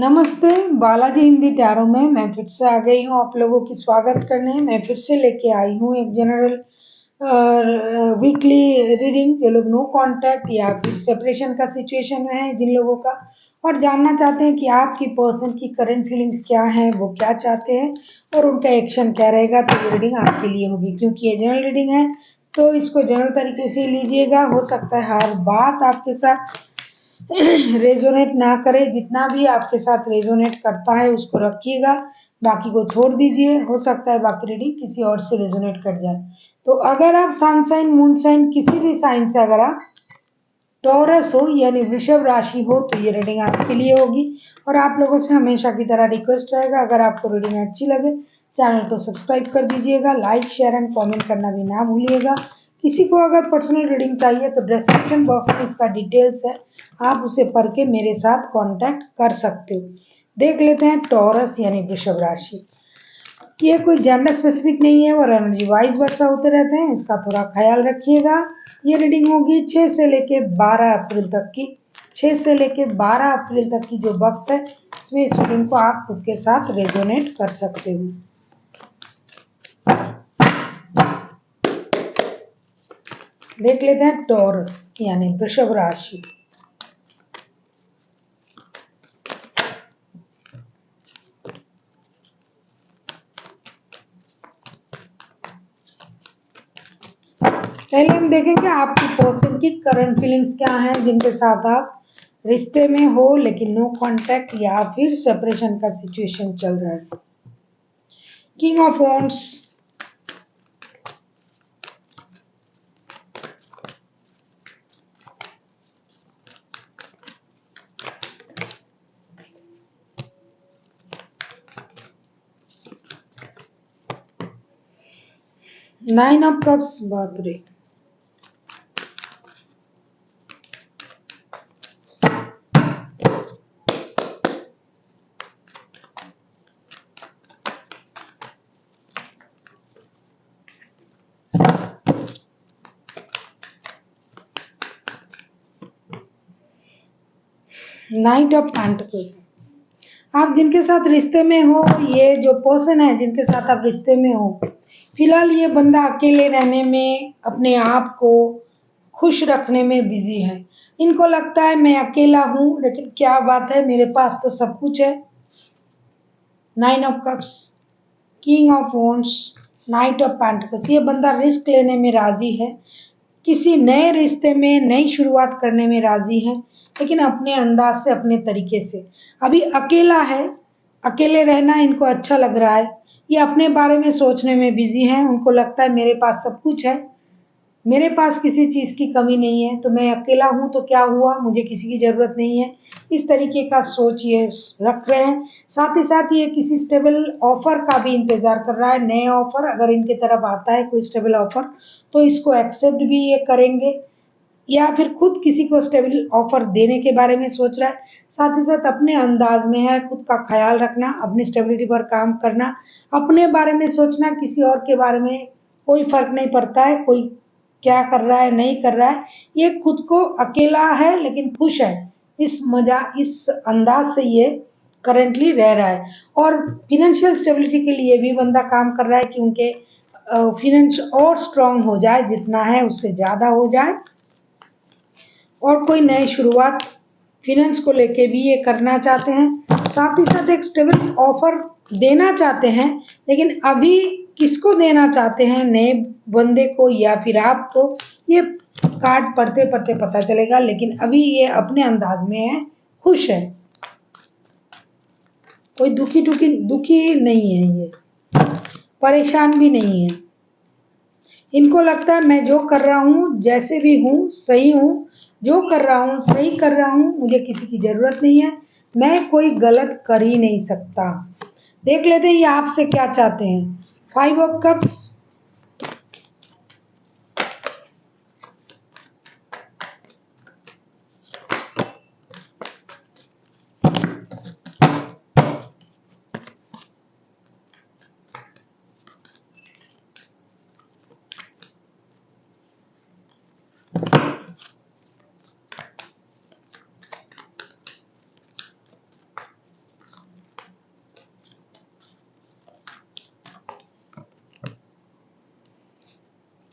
नमस्ते, बालाजी हिंदी टैरो में मैं फिर से आ गई हूँ आप लोगों की स्वागत करने। मैं फिर से लेके आई हूँ एक जनरल वीकली रीडिंग। जो लोग नो कांटेक्ट या फिर सेपरेशन का सिचुएशन में है जिन लोगों का, और जानना चाहते हैं कि आपकी पर्सन की करंट फीलिंग्स क्या है, वो क्या चाहते हैं और उनका एक्शन क्या रहेगा, तो ये रीडिंग आपके लिए होगी। क्योंकि ये जनरल रीडिंग है तो इसको जनरल तरीके से लीजिएगा। हो सकता है हर बात आपके साथ रेजोनेट ना करे, जितना भी आपके साथ रेजोनेट करता है उसको रखिएगा, बाकी को छोड़ दीजिए। हो सकता है बाकी रीडिंग किसी और से रेजोनेट कर जाए। तो अगर आप सन साइन, मून साइन, किसी भी साइन से अगर आप टॉरस हो यानी वृषभ राशि हो तो ये रीडिंग आपके लिए होगी। और आप लोगों से हमेशा की तरह रिक्वेस्ट रहेगा, अगर आपको रीडिंग अच्छी लगे चैनल को सब्सक्राइब कर दीजिएगा, लाइक शेयर एंड कमेंट करना भी ना भूलिएगा। किसी को अगर पर्सनल रीडिंग चाहिए तो डिस्क्रिप्शन बॉक्स में इसका डिटेल्स है, आप उसे पढ़ के मेरे साथ कांटेक्ट कर सकते हो। देख लेते हैं टॉरस यानी वृषभ राशि। ये कोई जेंडर स्पेसिफिक नहीं है और एनर्जी वाइज वर्षा होते रहते हैं, इसका थोड़ा ख्याल रखिएगा। ये रीडिंग होगी 6 से लेके 12 अप्रैल तक की। 6 से लेके 12 अप्रैल तक की जो वक्त है, इसमें इस रीडिंग को आप खुद के साथ रेजोनेट कर सकते हो। देख लेते हैं टॉरस यानी वृषभ राशि। पहले हम देखेंगे आपकी पर्सन की करंट फीलिंग्स क्या हैं, जिनके साथ आप रिश्ते में हो लेकिन नो कांटेक्ट या फिर सेपरेशन का सिचुएशन चल रहा है। King of wands, 9 of cups, बाप रे, नाइट ऑफ पेंटिकल्स। आप जिनके साथ रिश्ते में हो, ये जो पर्सन है जिनके साथ आप रिश्ते में हो, फिलहाल ये बंदा अकेले रहने में, अपने आप को खुश रखने में बिजी है। इनको लगता है मैं अकेला हूं, लेकिन क्या बात है मेरे पास तो सब कुछ है। 9 of cups, king of wands, night of pentacles. ये बंदा रिस्क लेने में राजी है, किसी नए रिश्ते में नई शुरुआत करने में राजी है, लेकिन अपने अंदाज से, अपने तरीके से। अभी अकेला है, अकेले रहना इनको अच्छा लग रहा है। ये अपने बारे में सोचने में बिजी हैं, उनको लगता है मेरे पास सब कुछ है, मेरे पास किसी चीज की कमी नहीं है, तो मैं अकेला हूं तो क्या हुआ, मुझे किसी की जरूरत नहीं है। इस तरीके का सोच ये रख रहे हैं। साथ ही साथ ये किसी स्टेबल ऑफर का भी इंतजार कर रहा है। नए ऑफर अगर इनके तरफ आता है, कोई स्टेबल ऑफर, तो इसको एक्सेप्ट भी ये करेंगे, या फिर खुद किसी को स्टेबल ऑफर देने के बारे में सोच रहा है। साथ ही साथ अपने अंदाज में है, खुद का ख्याल रखना, अपनी स्टेबिलिटी पर काम करना, अपने बारे में सोचना, किसी और के बारे में कोई फर्क नहीं पड़ता है, कोई क्या कर रहा है नहीं कर रहा है। ये खुद को अकेला है लेकिन खुश है, इस अंदाज से ये करेंटली रह रहा है। और फिनेंशियल स्टेबिलिटी के लिए भी बंदा काम कर रहा है कि उनके फिनेंस और स्ट्रांग हो जाए, जितना है उससे ज्यादा हो जाए, और कोई नई शुरुआत फिनेंस को लेके भी ये करना चाहते हैं। साथ ही साथ एक स्टेबल ऑफर देना चाहते हैं, लेकिन अभी किसको देना चाहते हैं, नए बंदे को या फिर आपको, ये कार्ड पढ़ते पढ़ते पता चलेगा। लेकिन अभी ये अपने अंदाज में है, खुश है, कोई दुखी नहीं है, ये परेशान भी नहीं है। इनको लगता है मैं जो कर रहा हूँ, जैसे भी हूँ सही हूँ, जो कर रहा हूँ सही कर रहा हूँ, मुझे किसी की जरूरत नहीं है, मैं कोई गलत कर ही नहीं सकता। देख लेते हैं ये आपसे क्या चाहते हैं। 5 of cups,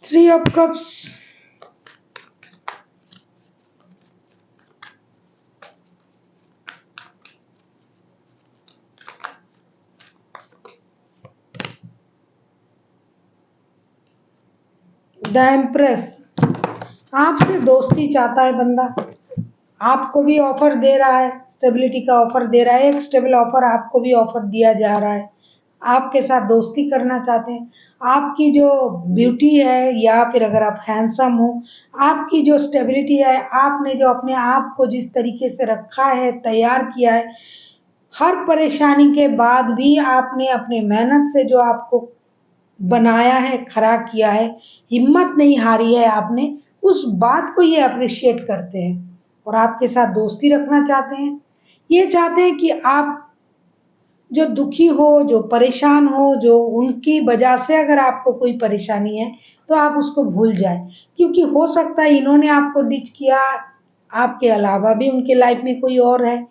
3 of Cups, the empress. आपसे दोस्ती चाहता है बंदा, आपको भी ऑफर दे रहा है, स्टेबिलिटी का ऑफर दे रहा है, एक स्टेबल ऑफर आपको भी ऑफर दिया जा रहा है। आपके साथ दोस्ती करना चाहते हैं। आपकी जो ब्यूटी है या फिर अगर आप हैंडसम हो, आपकी जो स्टेबिलिटी है, आपने जो अपने आप को जिस तरीके से रखा है, तैयार किया है, हर परेशानी के बाद भी आपने अपने मेहनत से जो आपको बनाया है, खड़ा किया है, हिम्मत नहीं हारी है आपने, उस बात को ये अप्रिशिएट करते हैं और आपके साथ दोस्ती रखना चाहते हैं। ये चाहते हैं कि आप जो दुखी हो, जो परेशान हो, जो उनकी वजह से अगर आपको कोई परेशानी है तो आप उसको भूल जाए, क्योंकि हो सकता है इन्होंने आपको डिच किया, आपके अलावा भी उनके लाइफ में कोई और है,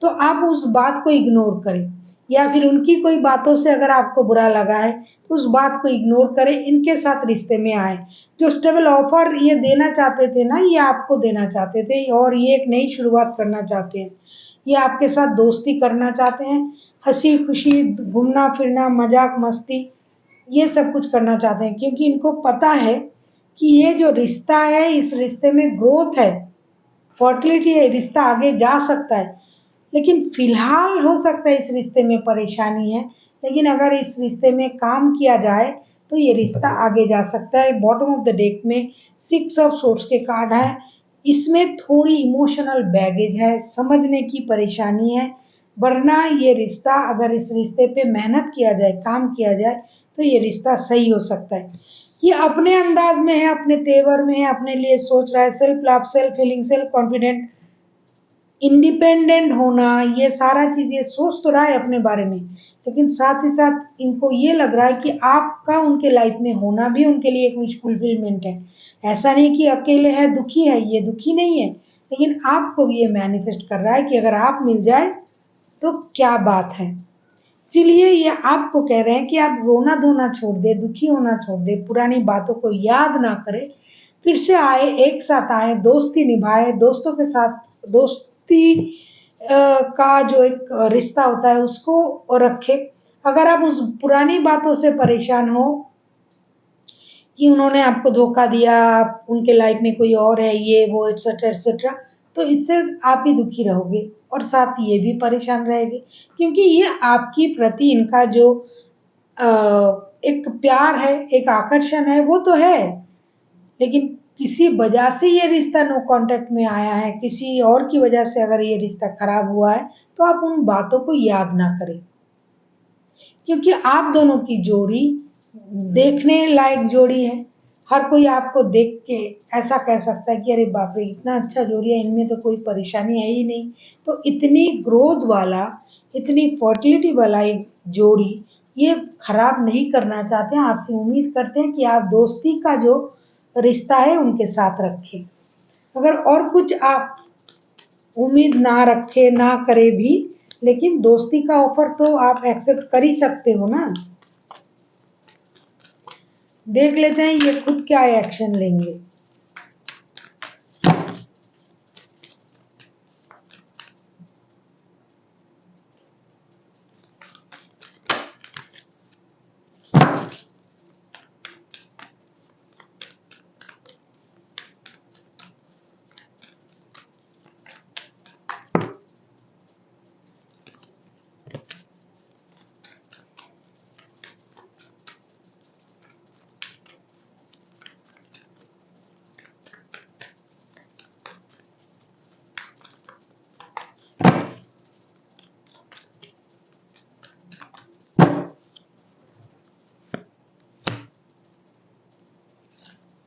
तो आप उस बात को इग्नोर करें। या फिर उनकी कोई बातों से अगर आपको बुरा लगा है तो उस बात को इग्नोर करें, इनके साथ रिश्ते में आए। जो स्टेबल ऑफर ये देना चाहते थे ना, ये आपको देना चाहते थे और ये एक नई शुरुआत करना चाहते हैं। ये आपके साथ दोस्ती करना चाहते हैं, हंसी खुशी, घूमना फिरना, मजाक मस्ती, ये सब कुछ करना चाहते हैं, क्योंकि इनको पता है कि ये जो रिश्ता है, इस रिश्ते में ग्रोथ है, फर्टिलिटी है, रिश्ता आगे जा सकता है। लेकिन फिलहाल हो सकता है इस रिश्ते में परेशानी है, लेकिन अगर इस रिश्ते में काम किया जाए तो ये रिश्ता आगे जा सकता है। बॉटम ऑफ द डेक में 6 ऑफ सोर्स के कार्ड है, इसमें थोड़ी इमोशनल बैगेज है, समझने की परेशानी है, वरना ये रिश्ता, अगर इस रिश्ते पे मेहनत किया जाए, काम किया जाए, तो ये रिश्ता सही हो सकता है। ये अपने अंदाज में है, अपने तेवर में है, अपने लिए सोच रहा है, self love, self feeling, self confident, independent होना, ये सारा चीज ये सोच तो रहा है अपने बारे में, लेकिन साथ ही साथ इनको ये लग रहा है कि आपका उनके लाइफ में होना भी उनके लिए एक विश फुलफिलमेंट है। ऐसा नहीं कि अकेले है, दुखी है, ये दुखी नहीं है, लेकिन आपको भी ये मैनिफेस्ट कर रहा है कि अगर आप मिल जाए तो क्या बात है। इसीलिए ये आपको कह रहे हैं कि आप रोना धोना छोड़ दे, दुखी होना छोड़ दे, पुरानी बातों को याद ना करे, फिर से आए, एक साथ आए, दोस्ती निभाए, दोस्तों के साथ दोस्ती का जो एक रिश्ता होता है उसको रखे। अगर आप उस पुरानी बातों से परेशान हो कि उन्होंने आपको धोखा दिया, आप उनके लाइफ में कोई और है, ये वो एटसेट्रा एटसेट्रा, तो इससे आप ही दुखी रहोगे और साथ ये भी परेशान रहेंगे, क्योंकि ये आपकी प्रति इनका जो अ, एक प्यार है, एक आकर्षण है, वो तो है, लेकिन किसी वजह से ये रिश्ता नो कांटेक्ट में आया है, किसी और की वजह से अगर ये रिश्ता खराब हुआ है, तो आप उन बातों को याद ना करें, क्योंकि आप दोनों की जोड़ी देखने लायक जोड़ी है। हर कोई आपको देख के ऐसा कह सकता है कि अरे बाप रे, इतना अच्छा जोड़ी है, इनमें तो कोई परेशानी है ही नहीं। तो इतनी ग्रोथ वाला, इतनी फर्टिलिटी वाला एक जोड़ी ये खराब नहीं करना चाहते हैं। आपसे उम्मीद करते हैं कि आप दोस्ती का जो रिश्ता है उनके साथ रखें। अगर और कुछ आप उम्मीद ना रखे, ना करे भी, लेकिन दोस्ती का ऑफर तो आप एक्सेप्ट कर ही सकते हो ना। देख लेते हैं ये खुद क्या एक्शन लेंगे।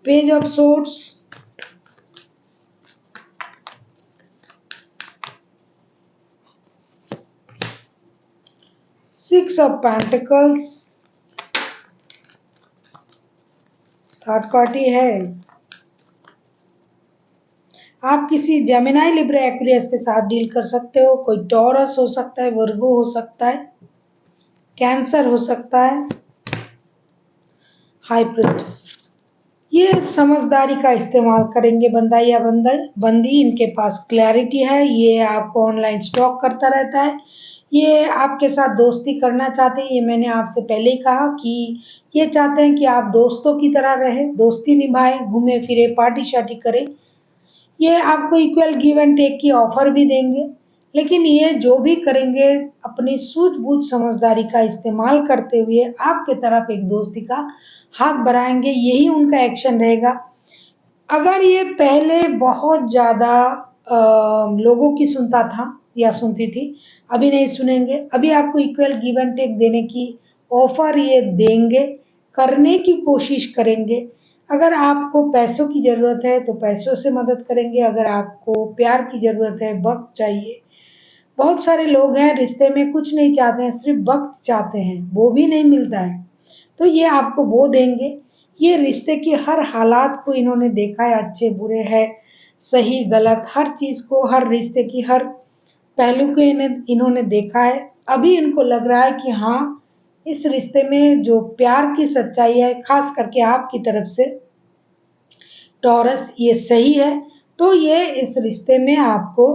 Page of swords, 6 of pentacles, third party है। आप किसी जेमिनाई, लिब्रा, एक्वेरियस के साथ डील कर सकते हो। कोई टॉरस हो सकता है, वर्गो हो सकता है, कैंसर हो सकता है, हाई प्रीस्टेस। ये समझदारी का इस्तेमाल करेंगे बंदा या बंदी, इनके पास क्लैरिटी है, ये आपको ऑनलाइन स्टॉक करता रहता है, ये आपके साथ दोस्ती करना चाहते हैं। ये मैंने आपसे पहले ही कहा कि ये चाहते हैं कि आप दोस्तों की तरह रहे, दोस्ती निभाएं, घूमे फिरे, पार्टी शार्टी करें। ये आपको इक्वल गिव एंड टेक की ऑफर भी देंगे, लेकिन ये जो भी करेंगे अपनी सूझबूझ समझदारी का इस्तेमाल करते हुए आपके तरफ एक दोस्ती का हाथ बढ़ाएंगे, यही उनका एक्शन रहेगा। अगर ये पहले बहुत ज्यादा लोगों की सुनता था या सुनती थी, अभी नहीं सुनेंगे। अभी आपको इक्वल गिव एंड टेक देने की ऑफर ये देंगे, करने की कोशिश करेंगे। अगर आपको पैसों की जरूरत है तो पैसों से मदद करेंगे, अगर आपको प्यार की जरूरत है, वक्त चाहिए। बहुत सारे लोग हैं रिश्ते में कुछ नहीं चाहते हैं, सिर्फ वक्त चाहते हैं, वो भी नहीं मिलता है, तो ये आपको वो देंगे। ये रिश्ते की हर हालात को इन्होंने देखा है, अच्छे बुरे है, सही गलत, हर चीज को, हर रिश्ते की हर पहलू को इन्होंने देखा है। अभी इनको लग रहा है कि हाँ, इस रिश्ते में जो प्यार की सच्चाई है, खास करके आपकी तरफ से टॉरस, ये सही है। तो ये इस रिश्ते में आपको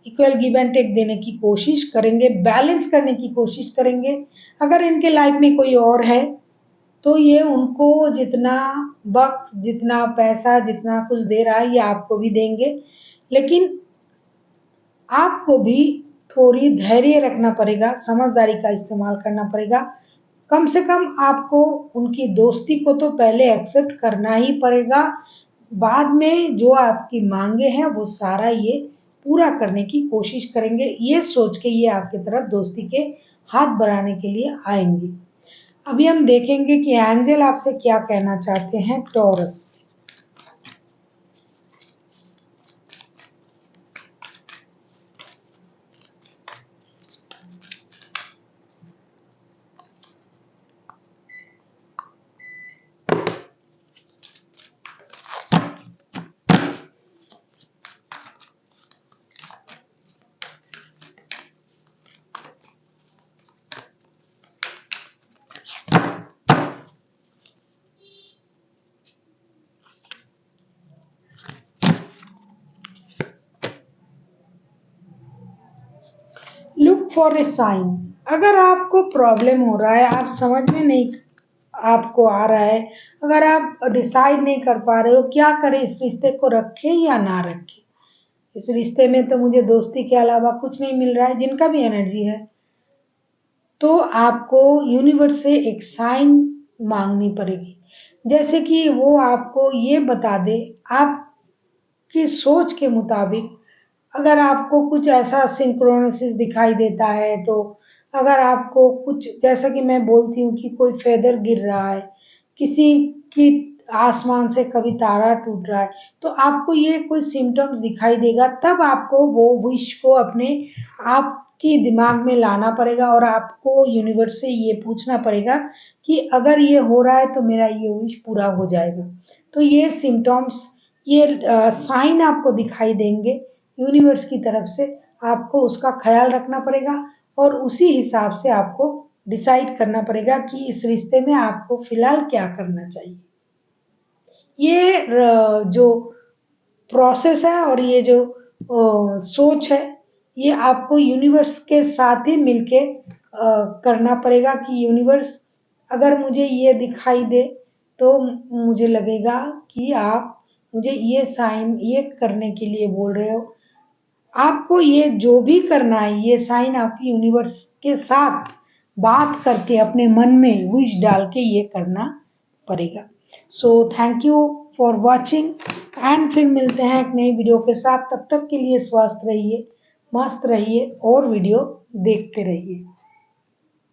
इक्वल गिव एंड टेक देने की कोशिश करेंगे, बैलेंस करने की कोशिश करेंगे। अगर इनके लाइफ में कोई और है तो ये उनको जितना वक्त, जितना पैसा, जितना कुछ दे रहा है, ये आपको भी देंगे। लेकिन आपको भी थोड़ी धैर्य रखना पड़ेगा, समझदारी का इस्तेमाल करना पड़ेगा। कम से कम आपको उनकी दोस्ती को तो पहले एक्सेप्ट करना ही पड़ेगा। बाद में जो आपकी मांगे हैं वो सारा ये पूरा करने की कोशिश करेंगे, ये सोच के ये आपकी तरफ दोस्ती के हाथ बढ़ाने के लिए आएंगे। अभी हम देखेंगे कि एंजल आपसे क्या कहना चाहते हैं Taurus. Look for a sign. अगर आपको प्रॉब्लम हो रहा है, आप समझ में नहीं आपको आ रहा है, अगर आप डिसाइड नहीं कर पा रहे हो क्या करें, इस रिश्ते को रखें या ना रखें, इस रिश्ते में तो मुझे दोस्ती के अलावा कुछ नहीं मिल रहा है, जिनका भी एनर्जी है, तो आपको यूनिवर्स से एक साइन मांगनी पड़ेगी। जैसे कि वो आपको ये बता दे, आपकी सोच के मुताबिक, अगर आपको कुछ ऐसा सिंक्रोनिसिस दिखाई देता है, तो अगर आपको कुछ, जैसा कि मैं बोलती हूँ कि कोई फेदर गिर रहा है, किसी की आसमान से कभी तारा टूट रहा है, तो आपको ये कोई सिम्टम्स दिखाई देगा, तब आपको वो विश को अपने आपकी दिमाग में लाना पड़ेगा और आपको यूनिवर्स से ये पूछना पड़ेगा कि अगर ये हो रहा है तो मेरा ये विश पूरा हो जाएगा। तो ये सिम्टम्स, ये साइन आपको दिखाई देंगे यूनिवर्स की तरफ से, आपको उसका ख्याल रखना पड़ेगा और उसी हिसाब से आपको डिसाइड करना पड़ेगा कि इस रिश्ते में आपको फिलहाल क्या करना चाहिए। ये जो प्रोसेस है और ये जो सोच है, ये आपको यूनिवर्स के साथ ही मिलके करना पड़ेगा कि यूनिवर्स, अगर मुझे ये दिखाई दे तो मुझे लगेगा कि आप मुझे ये साइन ये करने के लिए बोल रहे हो। आपको ये जो भी करना है, ये साइन आपकी यूनिवर्स के साथ बात करके अपने मन में विश डाल के ये करना पड़ेगा। So thank you for watching and फिर मिलते हैं एक नई वीडियो के साथ। तब तक के लिए स्वस्थ रहिए, मस्त रहिए और वीडियो देखते रहिए।